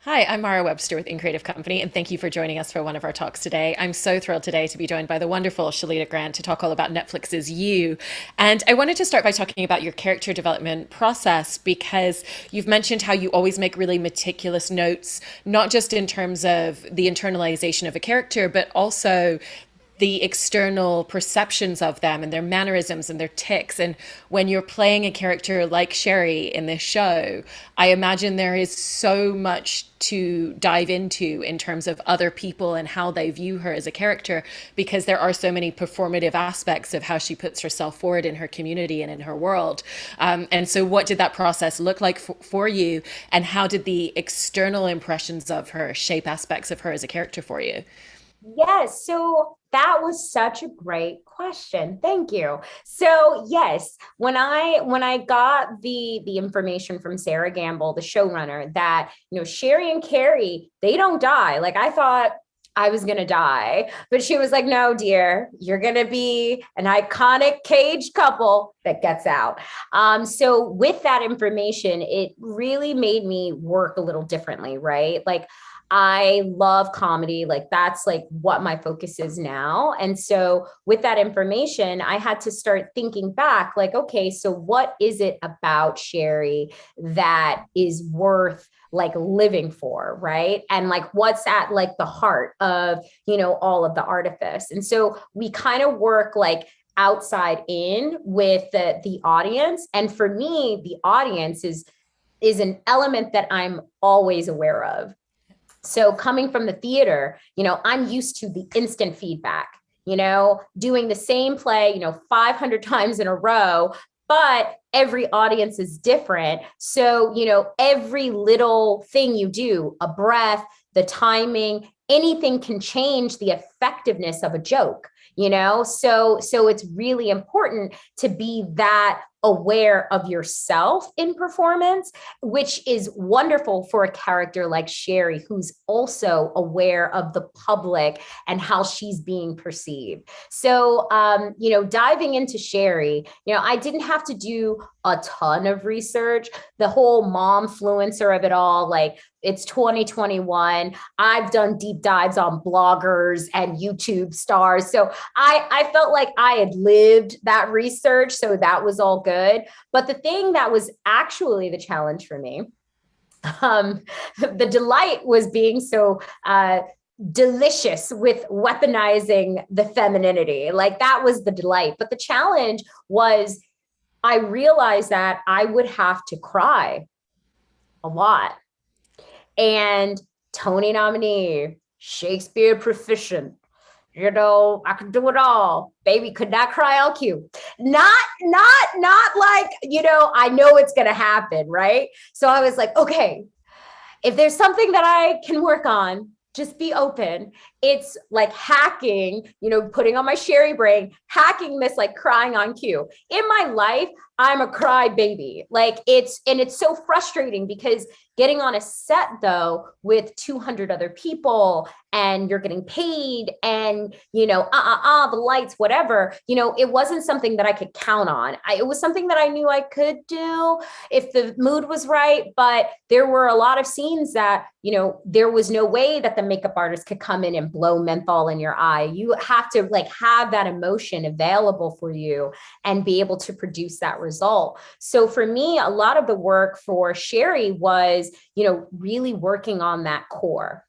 Hi, I'm Mara Webster with In Creative Company, and thank you for joining us for one of our talks today. I'm so thrilled today to be joined by the wonderful Shalita Grant to talk all about Netflix's You. And I wanted to start by talking about your character development process because you've mentioned how you always make really meticulous notes, not just in terms of the internalization of a character, but also the external perceptions of them and their mannerisms and their tics. And when you're playing a character like Sherry in this show, I imagine there is so much to dive into in terms of other people and how they view her as a character, because there are so many performative aspects of how she puts herself forward in her community and in her world. And so, what did that process look like for you? And how did the external impressions of her shape aspects of her as a character for you? Yes, so that was such a great question. Thank you. So, yes, when I got the information from Sarah Gamble, the showrunner, that, Sherry and Carrie, they don't die. Like, I thought I was going to die, but she was like, "No, dear, you're going to be an iconic caged couple that gets out." So with that information, it really made me work a little differently, right? Like, I love comedy. Like, that's like what my focus is now. And so with that information, I had to start thinking back, like, okay, so what is it about Sherry that is worth like living for, right? And like what's at like the heart of, all of the artifice. And so we kind of work like outside in with the audience. And for me, the audience is an element that I'm always aware of. So coming from the theater, I'm used to the instant feedback, doing the same play, 500 times in a row, but every audience is different. So, every little thing you do, a breath, the timing, anything can change the effectiveness of a joke, so it's really important to be that aware of yourself in performance, which is wonderful for a character like Sherry, who's also aware of the public and how she's being perceived. So, diving into Sherry, I didn't have to do a ton of research. The whole mom fluencer of it all, like, it's 2021. I've done deep dives on bloggers and YouTube stars. So I felt like I had lived that research. So that was all good. But the thing that was actually the challenge for me, um, the delight was being so delicious with weaponizing the femininity. Like, that was the delight. But the challenge was I realized that I would have to cry a lot. And Tony nominee, Shakespeare proficient, I could do it all. Baby, could not cry LQ. Not like, I know it's gonna happen, right? So I was like, okay, if there's something that I can work on, just be open. It's like hacking, putting on my Sherry brain, hacking this like crying on cue. In my life, I'm a cry baby. Like, it's so frustrating because getting on a set though with 200 other people and you're getting paid and, the lights, whatever, it wasn't something that I could count on. It was something that I knew I could do if the mood was right. But there were a lot of scenes that, there was no way that the makeup artist could come in and blow menthol in your eye. You have to like have that emotion available for you and be able to produce that result. So for me, a lot of the work for Sherry was, really working on that core.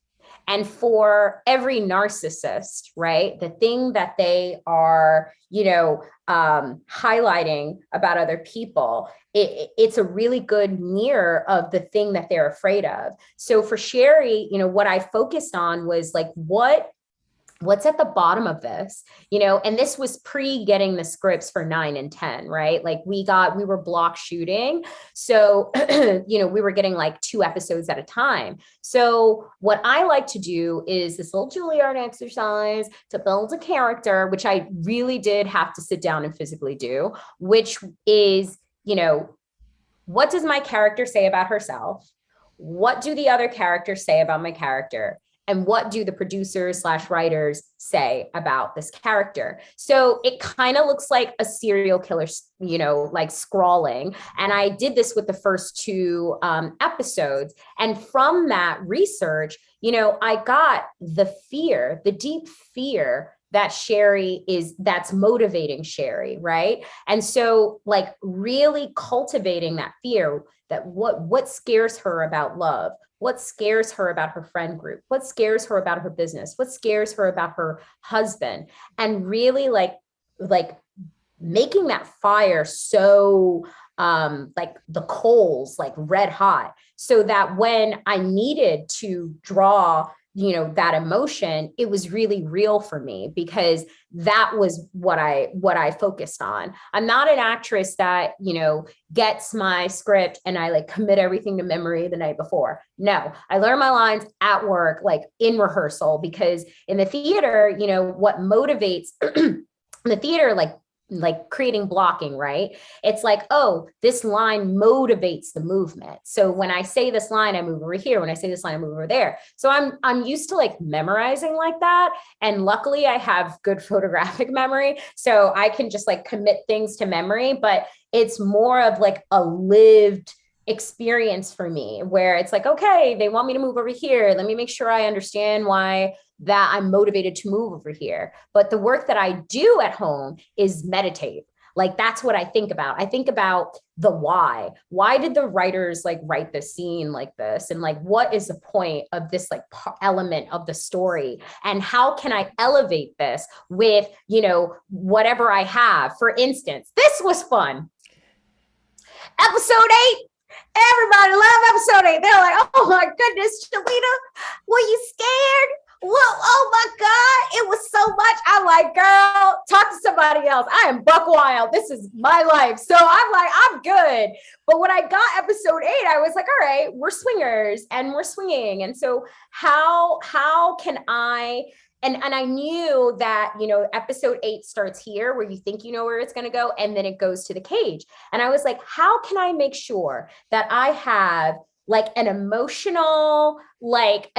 And for every narcissist, right, the thing that they are, highlighting about other people, it's a really good mirror of the thing that they're afraid of. So for Sherry, what I focused on was like, what's at the bottom of this, and this was pre getting the scripts for 9 and 10, right? Like, we were block shooting. So, we were getting like 2 episodes at a time. So what I like to do is this little Juilliard exercise to build a character, which I really did have to sit down and physically do, which is, what does my character say about herself? What do the other characters say about my character? and what do the producers slash writers say about this character. So it kind of looks like a serial killer, like scrawling. And I did this with the first two episodes. And from that research, I got the deep fear that that's motivating Sherry, right? And so like really cultivating that fear, that what scares her about love, what scares her about her friend group, what scares her about her business, what scares her about her husband, and really like making that fire so like the coals like red hot, so that when I needed to draw that emotion, it was really real for me, because that was what I focused on. I'm not an actress that gets my script and I like commit everything to memory the night before. No, I learn my lines at work, like in rehearsal, because in the theater, what motivates the theater, like creating blocking, right? It's like, oh, this line motivates the movement. So when I say this line, I move over here. When I say this line, I move over there. So I'm used to like memorizing like that. And luckily I have good photographic memory. So I can just like commit things to memory, but it's more of like a lived experience for me, where it's like, okay, they want me to move over here. Let me make sure I understand why that I'm motivated to move over here. But the work that I do at home is meditate. Like that's what I think about. I think about the why. Why did the writers like write this scene like this? And like, what is the point of this like element of the story? And how can I elevate this with, whatever I have? For instance, this was fun. Episode 8. Everybody love episode 8. They're like, oh my goodness, Shalita, were you scared? Whoa, oh my God, it was so much. I'm like, girl, talk to somebody else. I am buck wild. This is my life. So I'm like, I'm good. But when I got episode 8, I was like, all right, we're swingers and we're swinging. And so how can I, and I knew that, episode 8 starts here where you think you know where it's going to go, and then it goes to the cage. And I was like, how can I make sure that I have like an emotional like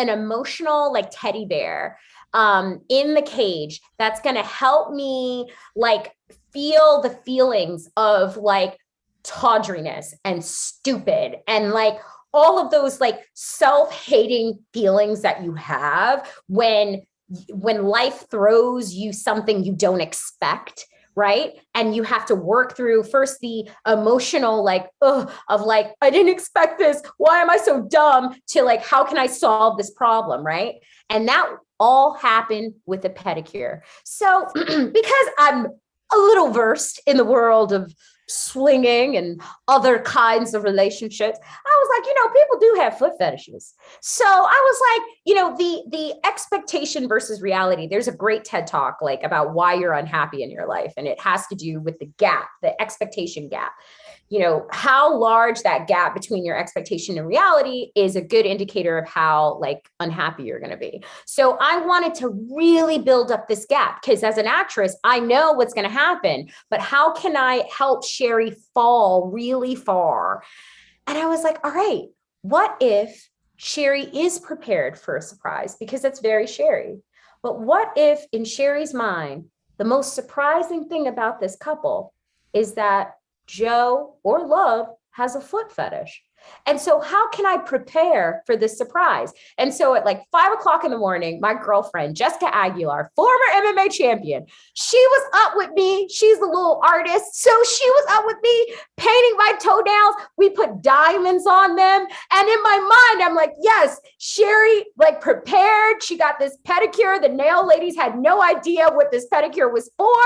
teddy bear in the cage that's going to help me like feel the feelings of like tawdriness and stupid and like all of those like self-hating feelings that you have when life throws you something you don't expect, right? And you have to work through first the emotional, like, of like, I didn't expect this. Why am I so dumb? To like, how can I solve this problem, right? And that all happened with a pedicure. So because I'm a little versed in the world of swinging and other kinds of relationships, I was like, people do have foot fetishes. So I was like, the expectation versus reality. There's a great TED talk like about why you're unhappy in your life, and it has to do with the gap, the expectation gap. How large that gap between your expectation and reality is a good indicator of how like unhappy you're going to be. So I wanted to really build up this gap, because as an actress, I know what's going to happen, but how can I help Sherry fall really far? And I was like, all right, what if Sherry is prepared for a surprise? Because that's very Sherry. But what if in Sherry's mind, the most surprising thing about this couple is that Joe or Love has a foot fetish? And so how can I prepare for this surprise? And so at like 5 o'clock in the morning, my girlfriend, Jessica Aguilar, former MMA champion, she was up with me. She's a little artist. So she was up with me painting my toenails. We put diamonds on them. And in my mind, I'm like, yes, Sherry like prepared. She got this pedicure. The nail ladies had no idea what this pedicure was for.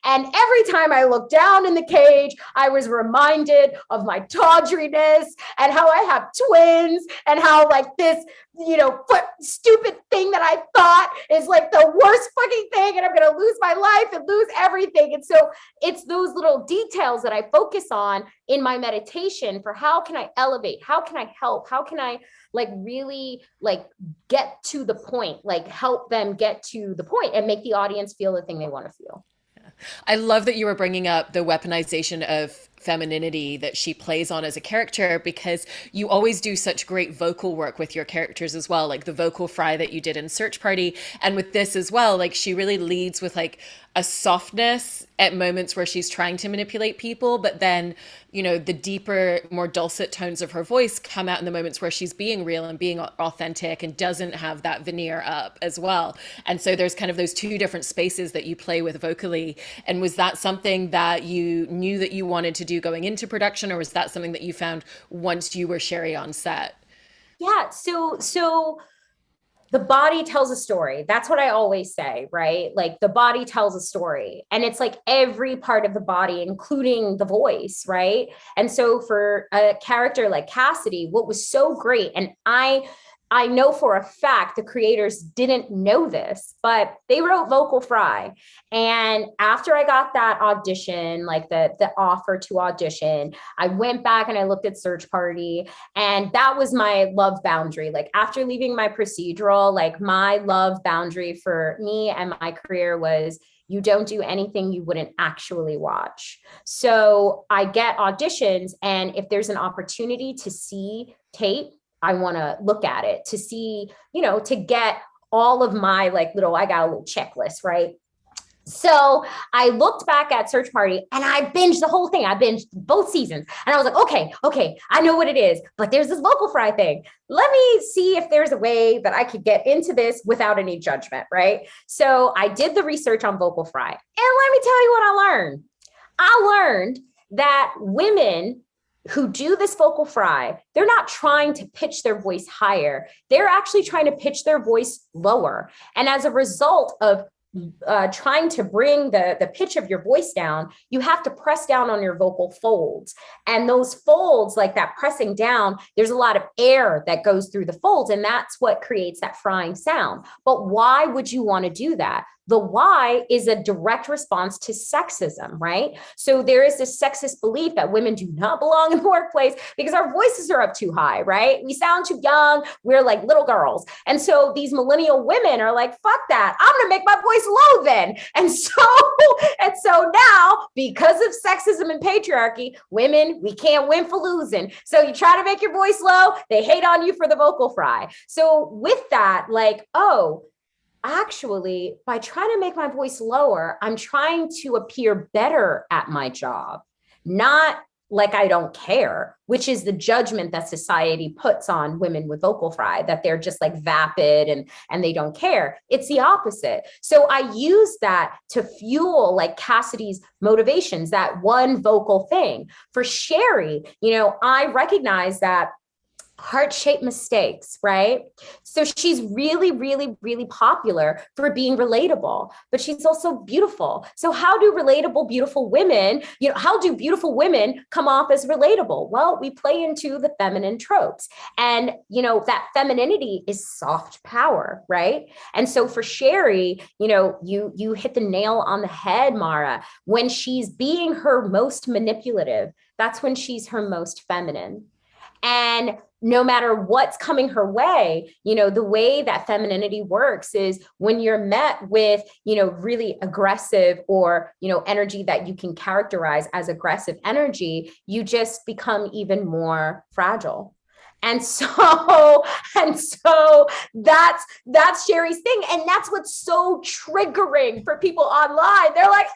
And every time I looked down in the cage, I was reminded of my tawdriness and how I have twins and how like this, stupid thing that I thought is like the worst fucking thing. And I'm going to lose my life and lose everything. And so it's those little details that I focus on in my meditation for how can I elevate? How can I help? How can I like really like get to the point, like help them get to the point and make the audience feel the thing they want to feel. I love that you were bringing up the weaponization of femininity that she plays on as a character, because you always do such great vocal work with your characters as well, like the vocal fry that you did in Search Party, and with this as well. Like, she really leads with like a softness at moments where she's trying to manipulate people, but then, the deeper, more dulcet tones of her voice come out in the moments where she's being real and being authentic and doesn't have that veneer up as well. And so there's kind of those two different spaces that you play with vocally. And was that something that you knew that you wanted to do going into production, or was that something that you found once you were Sherry on set? Yeah. So the body tells a story. That's what I always say, right? Like the body tells a story, and it's like every part of the body, including the voice, right? And so for a character like Cassidy, what was so great, and I know for a fact the creators didn't know this, but they wrote vocal fry. And after I got that audition, like the offer to audition, I went back and I looked at Search Party, and that was my love boundary. Like after leaving my procedural, like my love boundary for me and my career was, you don't do anything you wouldn't actually watch. So I get auditions, and if there's an opportunity to see tape, I want to look at it to see, to get all of my like I got a little checklist, right? So I looked back at Search Party and I binged the whole thing. I binged both seasons, and I was like, okay, I know what it is, but there's this vocal fry thing. Let me see if there's a way that I could get into this without any judgment, right? So I did the research on vocal fry, and let me tell you what I learned. I learned that women who do this vocal fry, they're not trying to pitch their voice higher. They're actually trying to pitch their voice lower. And as a result of trying to bring the pitch of your voice down, you have to press down on your vocal folds. And those folds, like that pressing down, there's a lot of air that goes through the folds, and that's what creates that frying sound. But why would you want to do that? The why is a direct response to sexism, right? So there is this sexist belief that women do not belong in the workplace because our voices are up too high, right? We sound too young. We're like little girls. And so these millennial women are like, fuck that. I'm going to make my voice low then. And so now, because of sexism and patriarchy, women, we can't win for losing. So you try to make your voice low, they hate on you for the vocal fry. So with that, like, actually, by trying to make my voice lower, I'm trying to appear better at my job, not like I don't care, which is the judgment that society puts on women with vocal fry, that they're just like vapid and they don't care. It's the opposite. So I use that to fuel like Cassidy's motivations, that one vocal thing. For Sherry, I recognize that heart-shaped mistakes, right? So she's really, really, really popular for being relatable, but she's also beautiful. So how do relatable, beautiful women, how do beautiful women come off as relatable? Well, we play into the feminine tropes, and, that femininity is soft power, right? And so for Sherry, you hit the nail on the head, Mara. When she's being her most manipulative, that's when she's her most feminine. And no matter what's coming her way, the way that femininity works is when you're met with, really aggressive or, energy that you can characterize as aggressive energy, you just become even more fragile. And so that's Sherry's thing. And that's what's so triggering for people online. They're like,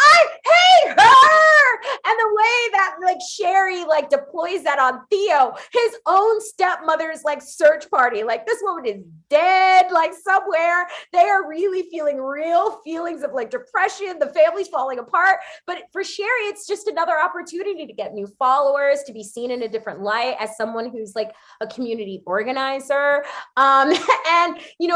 I hate her. And the way that like Sherry like deploys that on Theo, his own stepmother's like search party, like this woman is dead, like somewhere. They are really feeling real feelings of like depression. The family's falling apart. But for Sherry, it's just another opportunity to get new followers, to be seen in a different light as someone who's like a community organizer. And,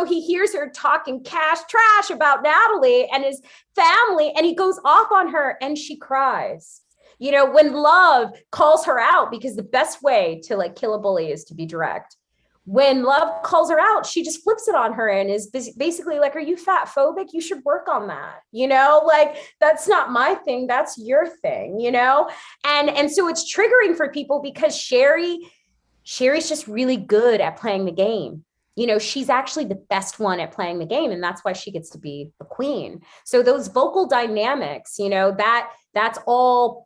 he hears her talking trash about Natalie and his family, and he goes off on her and she cries. When love calls her out, because the best way to like kill a bully is to be direct. When love calls her out, she just flips it on her and is basically like, are you fat phobic? You should work on that. Like that's not my thing. That's your thing, and so it's triggering for people because Sherry's just really good at playing the game. She's actually the best one at playing the game, and that's why she gets to be the queen. So those vocal dynamics, that's all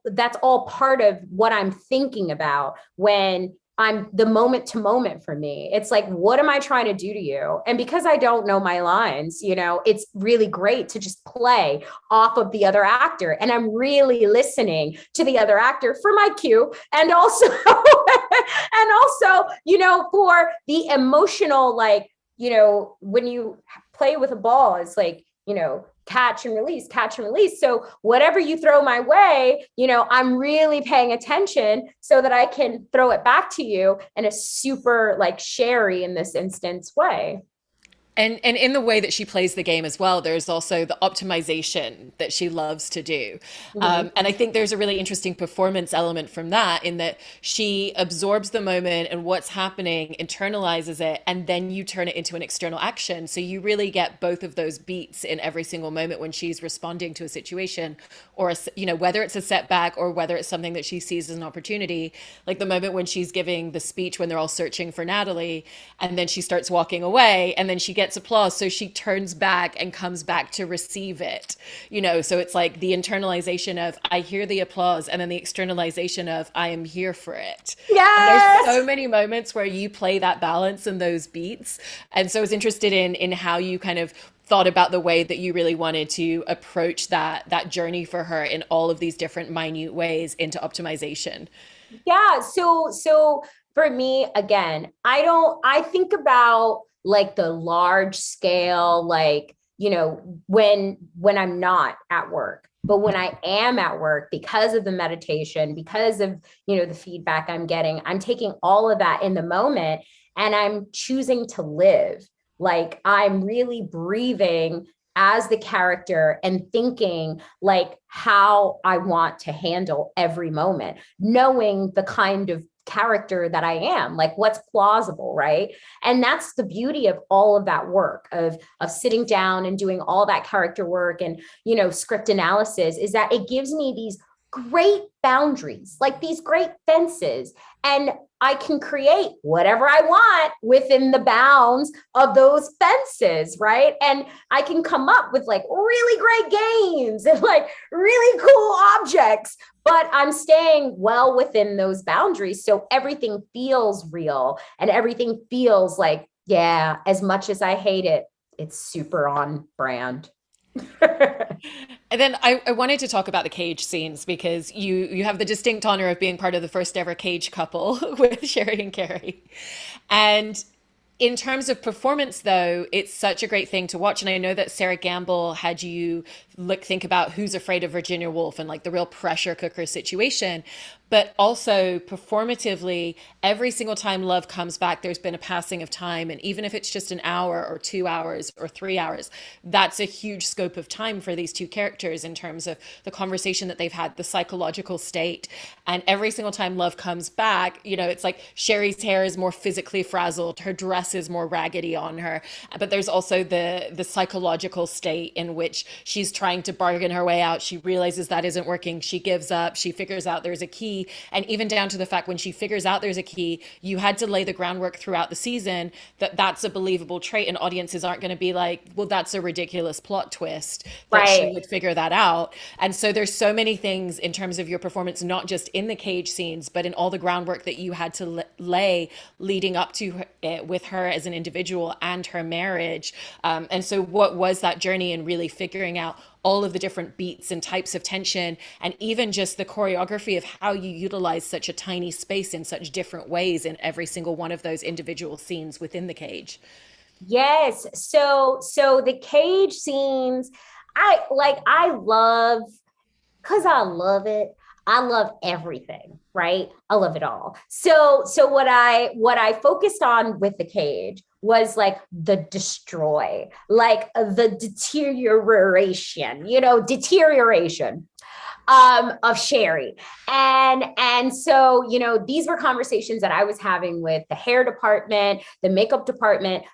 part of what I'm thinking about when I'm the moment to moment for me. It's like, what am I trying to do to you? And because I don't know my lines, it's really great to just play off of the other actor. And I'm really listening to the other actor for my cue. And also, for the emotional, like, when you play with a ball, it's like, catch and release, catch and release. So whatever you throw my way, I'm really paying attention so that I can throw it back to you in a super, like, Sherry in this instance way. And in the way that she plays the game as well, there's also the optimization that she loves to do. Mhm. And I think there's a really interesting performance element from that, in that she absorbs the moment and what's happening, internalizes it, and then you turn it into an external action. So you really get both of those beats in every single moment when she's responding to a situation, or whether it's a setback or whether it's something that she sees as an opportunity. Like the moment when she's giving the speech when they're all searching for Natalie, and then she starts walking away, and then she gets applause, so she turns back and comes back to receive it. So it's like the internalization of I hear the applause, and then the externalization of I am here for it. And there's Yes. so many moments where you play that balance and those beats. And so I was interested in how you kind of thought about the way that you really wanted to approach that journey for her in all of these different minute ways into optimization. Yeah. So for me, again, I think about like the large scale, like, when I'm not at work. But when I am at work, because of the meditation, because of, the feedback I'm getting, I'm taking all of that in the moment and I'm choosing to live. Like I'm really breathing as the character and thinking like how I want to handle every moment, knowing the kind of character that I am, like what's plausible, right? And that's the beauty of all of that work of sitting down and doing all that character work and, script analysis, is that it gives me these great boundaries, like these great fences. And I can create whatever I want within the bounds of those fences, right? And I can come up with like really great games and like really cool objects, but I'm staying well within those boundaries. So everything feels real and everything feels like, yeah, as much as I hate it, it's super on brand. And then I wanted to talk about the cage scenes, because you have the distinct honor of being part of the first ever cage couple with Sherry and Carrie. And in terms of performance, though, it's such a great thing to watch. And I know that Sarah Gamble had you think about Who's Afraid of Virginia Woolf and like the real pressure cooker situation. But also performatively, every single time love comes back, there's been a passing of time. And even if it's just an hour or 2 hours or 3 hours, that's a huge scope of time for these two characters in terms of the conversation that they've had, the psychological state. And every single time love comes back, it's like Sherry's hair is more physically frazzled, her dress is more raggedy on her. But there's also the psychological state in which she's trying to bargain her way out. She realizes that isn't working. She gives up. She figures out there's a key. And even down to the fact when she figures out there's a key, you had to lay the groundwork throughout the season that that's a believable trait, and audiences aren't going to be like, well, that's a ridiculous plot twist that she Right. would figure that out. And so there's so many things in terms of your performance, not just in the cage scenes, but in all the groundwork that you had to lay leading up to it with her as an individual and her marriage. And so what was that journey in really figuring out all of the different beats and types of tension, and even just the choreography of how you utilize such a tiny space in such different ways in every single one of those individual scenes within the cage? Yes. So the cage scenes, I love, because I love it. I love everything, right? I love it all. So what I focused on with the cage was like the destroy, like the deterioration of Sherry. And so, these were conversations that I was having with the hair department, the makeup department,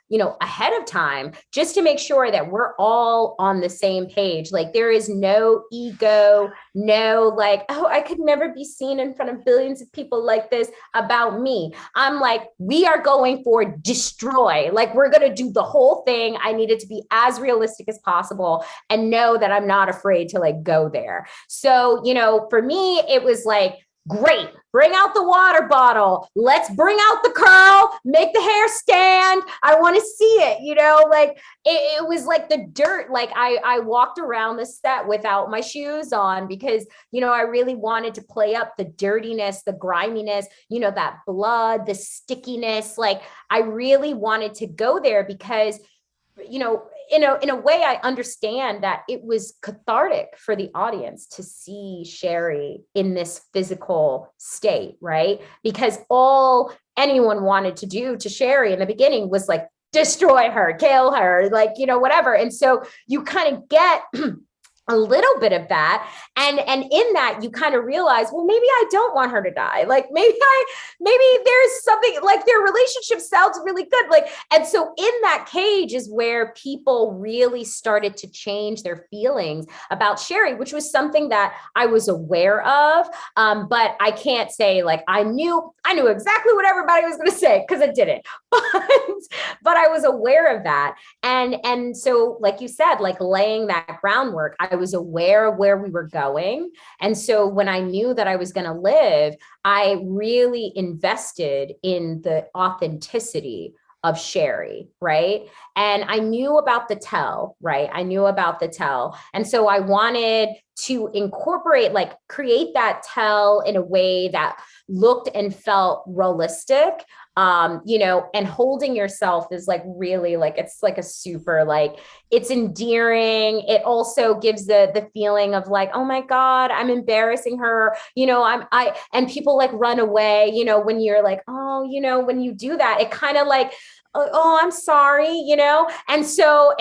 ahead of time, just to make sure that we're all on the same page. Like there is no ego, no like, oh, I could never be seen in front of billions of people like this about me. I'm like, we are going for destroy. Like we're going to do the whole thing. I need it to be as realistic as possible and know that I'm not afraid to like go there. So so, for me, it was like, great, bring out the water bottle. Let's bring out the curl, make the hair stand. I want to see it, like it was like the dirt. Like I walked around the set without my shoes on because, I really wanted to play up the dirtiness, the griminess, that blood, the stickiness. Like I really wanted to go there because, in a way, I understand that it was cathartic for the audience to see Sherry in this physical state, right? Because all anyone wanted to do to Sherry in the beginning was like destroy her, kill her, like, whatever. And so you kind of get a little bit of that, and in that you kind of realize, well, maybe I don't want her to die. Like maybe there's something, like their relationship sounds really good, like. And so in that cage is where people really started to change their feelings about Sherry, which was something that I was aware of, but I can't say like I knew exactly what everybody was going to say, because I didn't. But I was aware of that, and so like you said, like laying that groundwork, I was aware of where we were going. And so when I knew that I was going to live, I really invested in the authenticity of Sherry, right? And I knew about the tell, right? I knew about the tell. And so I wanted to incorporate, like create that tell in a way that looked and felt realistic. And holding yourself is like really like, it's like a super, like it's endearing. It also gives the feeling of like, oh my God, I'm embarrassing her. And people like run away, when you're like, oh, when you do that, it kind of like, oh, I'm sorry, and so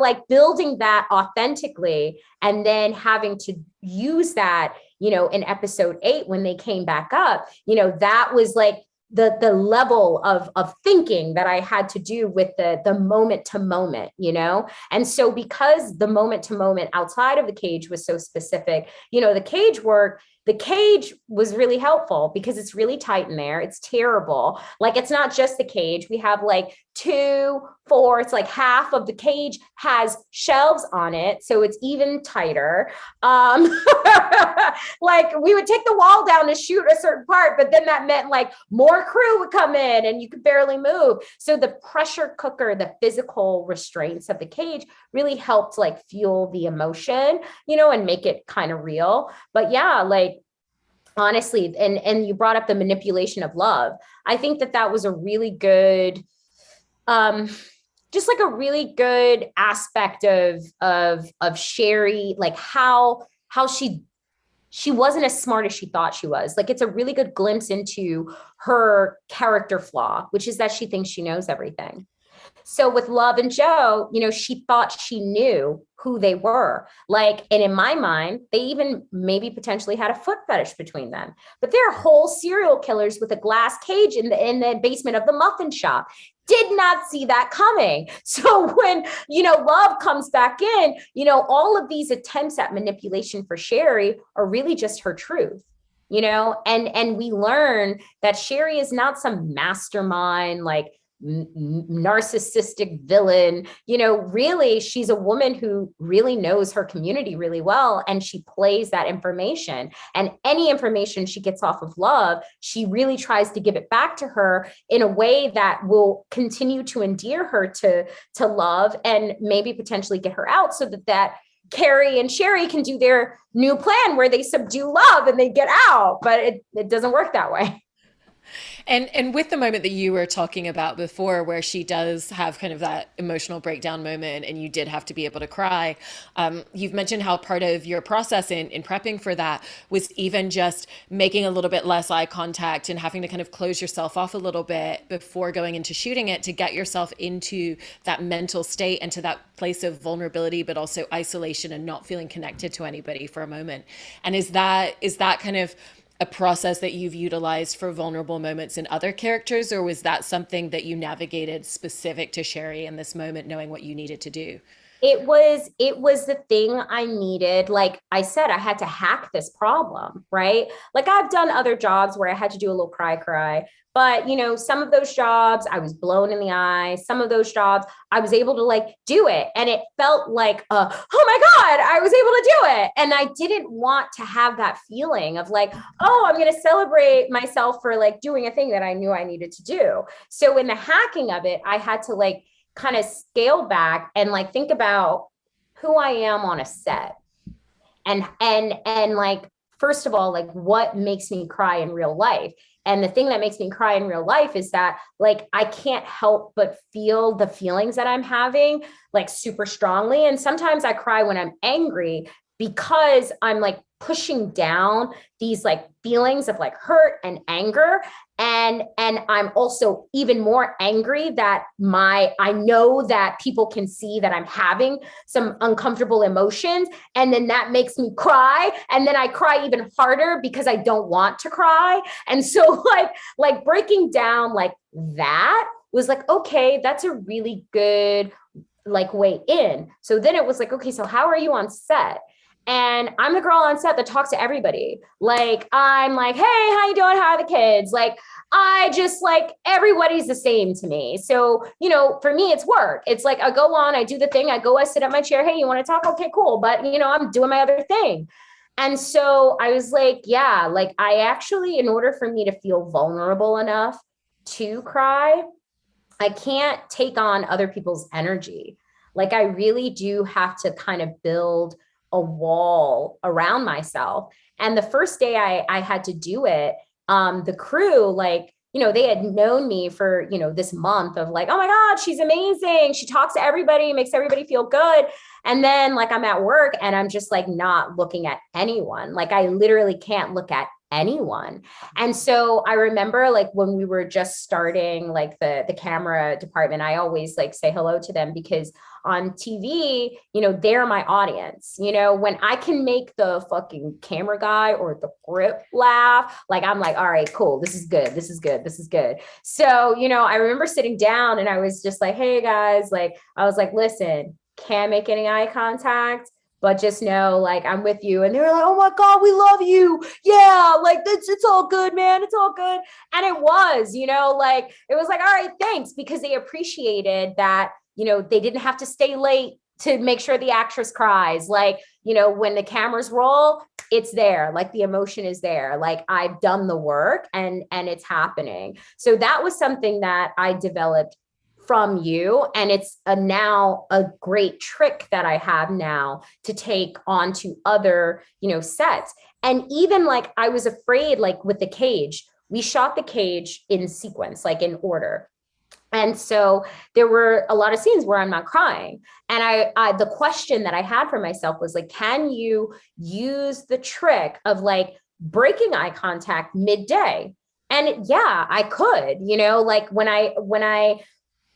like building that authentically and then having to use that, in episode 8, when they came back up, that was like the level of thinking that I had to do with the moment to moment, and so because the moment to moment outside of the cage was so specific, the cage was really helpful because it's really tight in there. It's terrible. Like, it's not just the cage. We have like 2, 4, it's like half of the cage has shelves on it. So it's even tighter. Like we would take the wall down to shoot a certain part, but then that meant like more crew would come in and you could barely move. So the pressure cooker, the physical restraints of the cage really helped like fuel the emotion, and make it kind of real. But yeah, like, honestly, and you brought up the manipulation of love. I think that was a really good, just like a really good aspect of Sherry, like how she wasn't as smart as she thought she was. Like, it's a really good glimpse into her character flaw, which is that she thinks she knows everything. So with Love and Joe, she thought she knew who they were. Like, and in my mind, they even maybe potentially had a foot fetish between them. But they're whole serial killers with a glass cage in the basement of the muffin shop. Did not see that coming. So when, Love comes back in, all of these attempts at manipulation for Sherry are really just her truth. And we learn that Sherry is not some mastermind, like narcissistic villain. Really, she's a woman who really knows her community really well, and she plays that information, and any information she gets off of Love, she really tries to give it back to her in a way that will continue to endear her to Love, and maybe potentially get her out, so that Carrie and Sherry can do their new plan where they subdue Love and they get out. But it doesn't work that way. And with the moment that you were talking about before, where she does have kind of that emotional breakdown moment, and you did have to be able to cry, you've mentioned how part of your process in prepping for that was even just making a little bit less eye contact and having to kind of close yourself off a little bit before going into shooting it, to get yourself into that mental state and to that place of vulnerability, but also isolation and not feeling connected to anybody for a moment. And is that kind of a process that you've utilized for vulnerable moments in other characters, or was that something that you navigated specific to Sherry in this moment, knowing what you needed to do? it was the thing I needed. Like I said, I had to hack this problem, right? Like I've done other jobs where I had to do a little cry, but some of those jobs I was blown in the eye. Some of those jobs I was able to like do it, and it felt like, oh my God, I was able to do it. And I didn't want to have that feeling of like, oh, I'm going to celebrate myself for like doing a thing that I knew I needed to do. So in the hacking of it, I had to like kind of scale back and like think about who I am on a set, and like first of all, like what makes me cry in real life. And the thing that makes me cry in real life is that like I can't help but feel the feelings that I'm having like super strongly. And sometimes I cry when I'm angry because I'm like pushing down these like feelings of like hurt and anger, and I'm also even more angry that I know that people can see that I'm having some uncomfortable emotions, and then that makes me cry, and then I cry even harder because I don't want to cry. And so like breaking down like that was like, okay, that's a really good like way in. So then it was like, okay, so how are you on set? And I'm the girl on set that talks to everybody. Like, I'm like, hey, how you doing? How are the kids? Like, I just like everybody's the same to me. So, for me, it's work. It's like I go on, I do the thing, I go, I sit at my chair. Hey, you want to talk? Okay, cool. But, I'm doing my other thing. And so I was like, yeah, like I actually, in order for me to feel vulnerable enough to cry, I can't take on other people's energy. Like I really do have to kind of build a wall around myself. And the first day I had to do it, the crew, like, they had known me for, this month of like, oh my God, she's amazing. She talks to everybody, makes everybody feel good. And then like I'm at work and I'm just like not looking at anyone. Like I literally can't look at anyone. And so I remember like when we were just starting like the camera department, I always like say hello to them because on TV, they're my audience. When I can make the fucking camera guy or the grip laugh, like I'm like, all right, cool. This is good. This is good. This is good. So, I remember sitting down and I was just like, hey guys, like, I was like, listen, can't make any eye contact, but just know like I'm with you. And they were like, oh my God, we love you. Yeah, like it's all good, man. It's all good. And it was, like it was like, all right, thanks, because they appreciated that, they didn't have to stay late to make sure the actress cries. Like, when the cameras roll, it's there, like the emotion is there, like I've done the work and it's happening. So that was something that I developed from you, and it's now a great trick that I have now to take on to other sets. And even like I was afraid, like with the cage, we shot the cage in sequence, like in order. And so there were a lot of scenes where I'm not crying. And the question that I had for myself was like, can you use the trick of like breaking eye contact midday? And yeah, I could, like when I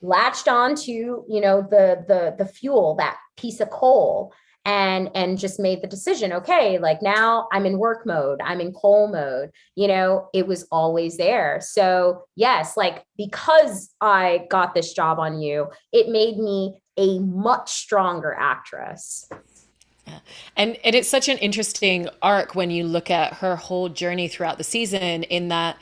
latched on to, the fuel, that piece of coal, and just made the decision, okay, like now I'm in work mode, I'm in coal mode, it was always there. So yes, like because I got this job on you, it made me a much stronger actress. Yeah. And it's such an interesting arc when you look at her whole journey throughout the season, in that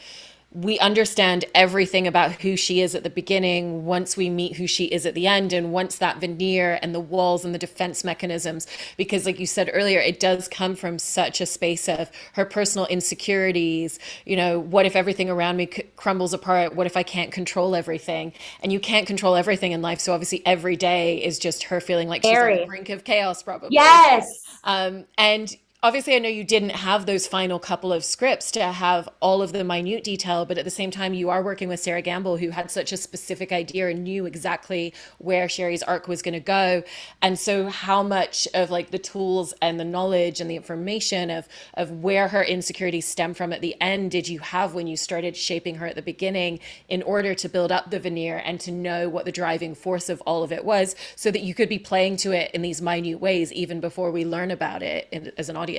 we understand everything about who she is at the beginning once we meet who she is at the end, and once that veneer and the walls and the defense mechanisms, because like you said earlier, it does come from such a space of her personal insecurities. What if everything around me crumbles apart? What if I can't control everything? And you can't control everything in life, so obviously every day is just her feeling like she's on the Very. brink of chaos, probably. Yes. And obviously, I know you didn't have those final couple of scripts to have all of the minute detail, but at the same time, you are working with Sarah Gamble, who had such a specific idea and knew exactly where Sherry's arc was going to go. And so, how much of like the tools and the knowledge and the information of where her insecurities stem from at the end did you have when you started shaping her at the beginning, in order to build up the veneer and to know what the driving force of all of it was, so that you could be playing to it in these minute ways even before we learn about it as an audience?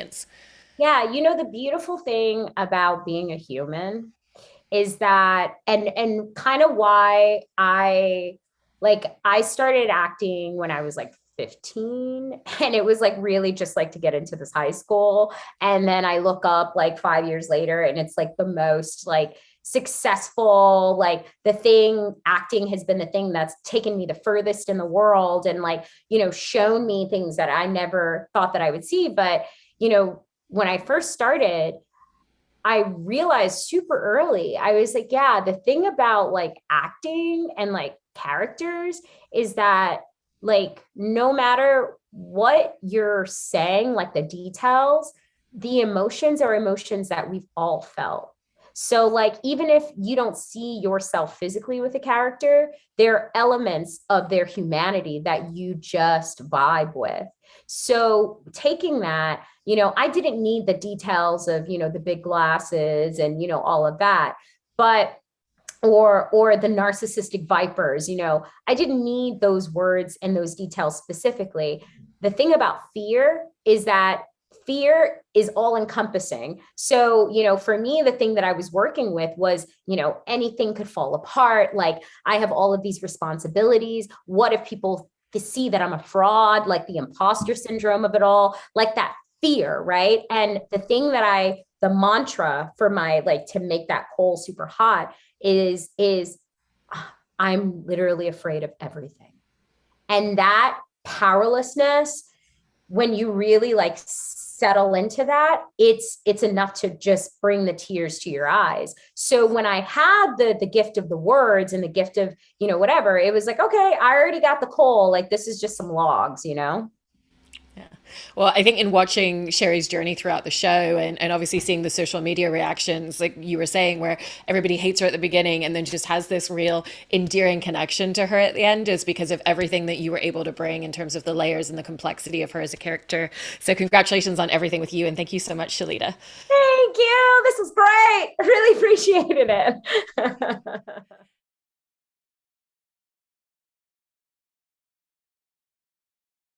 Yeah, the beautiful thing about being a human is that, and kind of why I started acting when I was like 15, and it was like really just like to get into this high school. And then I look up like 5 years later, and it's like the most like successful, like the thing, acting has been the thing that's taken me the furthest in the world, and like, shown me things that I never thought that I would see. But when I first started, I realized super early, I was like, yeah, the thing about like acting and like characters is that, like, no matter what you're saying, like the details, the emotions are emotions that we've all felt. So, like, even if you don't see yourself physically with a character, there are elements of their humanity that you just vibe with. So, taking that, I didn't need the details of, the big glasses and, all of that. But or the narcissistic vipers, I didn't need those words and those details specifically. The thing about fear is that fear is all encompassing. So, for me, the thing that I was working with was, anything could fall apart. Like, I have all of these responsibilities. What if people see that I'm a fraud, like the imposter syndrome of it all, like that fear, right? And the mantra for my, like, to make that coal super hot is I'm literally afraid of everything. And that powerlessness, when you really like settle into that, it's enough to just bring the tears to your eyes. So when I had the gift of the words and the gift of, whatever, it was like, okay, I already got the coal. Like, this is just some logs. Yeah. Well, I think in watching Sherry's journey throughout the show and obviously seeing the social media reactions, like you were saying, where everybody hates her at the beginning and then just has this real endearing connection to her at the end, is because of everything that you were able to bring in terms of the layers and the complexity of her as a character. So congratulations on everything with you. And thank you so much, Shalita. Thank you. This was great. I really appreciated it.